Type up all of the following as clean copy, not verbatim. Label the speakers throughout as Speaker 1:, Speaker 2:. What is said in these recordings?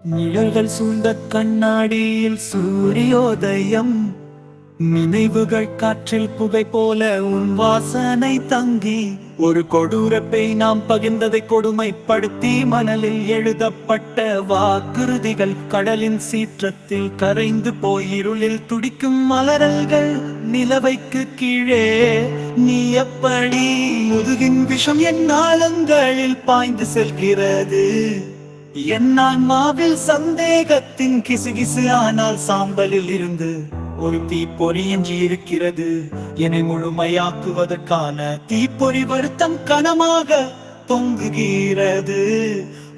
Speaker 1: நிழல்கள் சூழ்ந்த கண்ணாடியில் சூரியோதயம். நினைவுகள் காற்றில் புகை போல உன் வாசனை தங்கி, ஒரு கொடூரப்பை நாம் பகிர்ந்ததை கொடுமைப்படுத்தி மணலில் எழுதப்பட்ட வாக்குறுதிகள் கடலின் சீற்றத்தில் கரைந்து போய் இருளில் துடிக்கும் மலரல்கள். நிலவைக்கு கீழே நீ எப்படி முதுகின் விஷம் என் நாளங்களில் பாய்ந்து செல்கிறது. என் ஆன்மாவில் சந்தேகத்தின் கிசுகிசு, ஆனால் சாம்பலில் இருந்து ஒரு தீப்பொறி எஞ்சி இருக்கிறது. என்னை முழுமையாக்குவதற்கான தீப்பொறி வருத்தம் கனமாக தொங்குகிறது.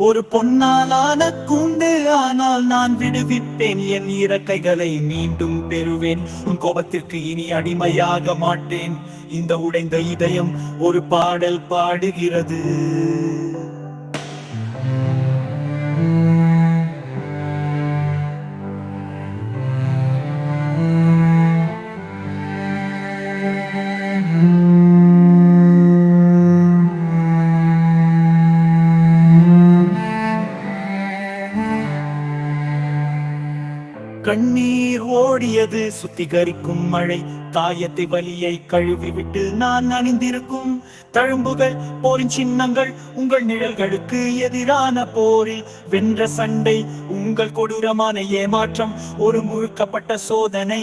Speaker 1: ஒரு பொன்னாலான கூண்டு, ஆனால் நான் விடுவிப்பேன் என் இறக்கைகளை, மீண்டும் பெறுவேன். உன் கோபத்திற்கு இனி அடிமையாக மாட்டேன். இந்த உடைந்த இதயம் ஒரு பாடல் பாடுகிறது. கண்ணீர் ஓடியது, சுத்திகரிக்கும் மழை காயத்தை வலியை கழுவிவிட்டு நான் அணிந்திருக்கும் தழும்புகள் போரின் சின்னங்கள். உங்கள் நிழல்களுக்கு எதிரான போரில் வென்ற சண்டை, உங்கள் கொடூரமான ஏமாற்றம் ஒரு முழுக்கப்பட்ட சோதனை.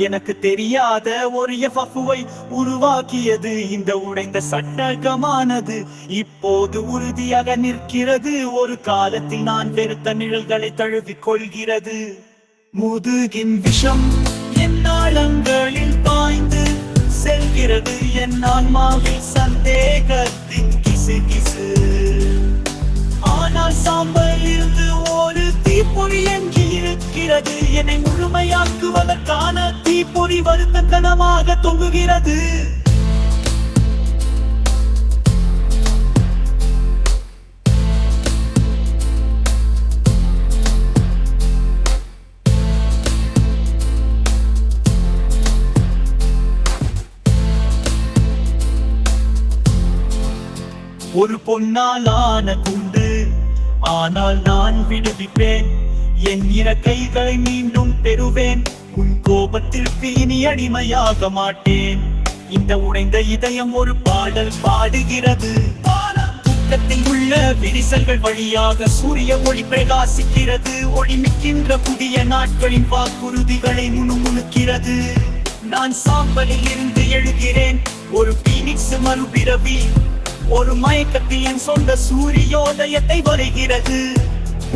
Speaker 1: எனக்கு தெரியாத ஒரு எஃப்ஐ உருவாக்கியது. இந்த உடைந்த சட்டகமானது இப்போது உறுதியாக நிற்கிறது. ஒரு காலத்தில் நான் வெறுத்த நிழல்களை தழுவிக் கொள்கிறது. முதுகின் விஷம் என் நாளங்களில் பாய்ந்து செல்கிறது. என் ஆன்மாவில் சந்தேகத்தின் கிசு கிசு, ஆனால் சாம்பல் இருந்து ஒரு தீப்பொறி எஞ்சி இருக்கிறது. என்னை முழுமையாக்குவதற்கான தீப்பொறி வருத்தனமாக தொங்குகிறது. ஒரு பொன்னாலான குண்டு, ஆனால் நான் விடுவிப்பேன். என் இறக்கைகளை மீண்டும் பெறுவேன். உன் கோபத்திற்கு இனி அடிமையாக மாட்டேன். இந்த உடைந்த இதயம் ஒரு பாடல் பாடுகிறது. தூக்கத்தில் உள்ள விரிசல்கள் வழியாக சூரிய ஒளி பிரகாசிக்கிறது. ஒளிமிக்கின்ற புதிய நாட்களின் வாக்குறுதிகளை முணுமுணுக்கிறது. நான் சாம்பலில் இருந்து எழுகிறேன், ஒரு பீனிக்ஸ் மறுபிறவி. ஒரு மயக்கத்தில் என் சொந்த சூரியோதயத்தை வரைகிறது.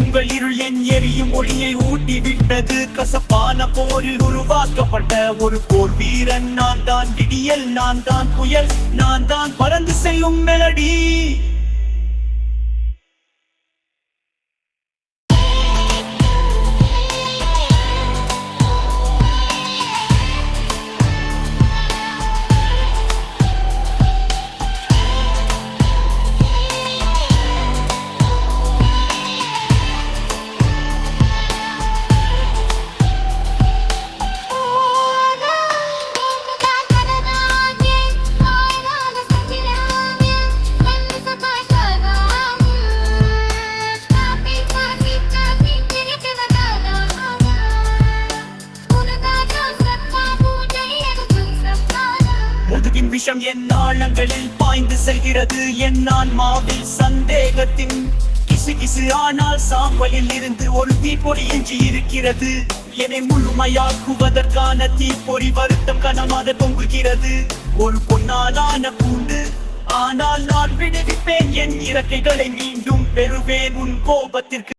Speaker 1: உங்கள் இருள் என் எரியும் ஒளியை ஊட்டி விட்டது. கசப்பான போரில் உருவாக்கப்பட்ட ஒரு போர் வீரன் நான் தான். விடியல் நான் தான், புயல் நான் தான், பறந்து செல்லும் மெலடி. முதுகின் விஷம் என் நாளங்களில் பாய்ந்து செல்கிறது. என் ஆன்மாவில் சந்தேகத்தின் கிசு கிசு, ஆனால் சாம்பலில் இருந்து ஒரு தீப்பொறி எஞ்சி இருக்கிறது. என்னை முழுமையாக்குவதற்கான தீப்பொறி வருத்தம் கனமாக தொங்குகிறது. ஒரு பொன்னாலான கூண்டு, ஆனால் நான் விடுவிப்பேன். என் இறக்கைகளை மீண்டும் பெறுவேன். உன் கோபத்திற்கு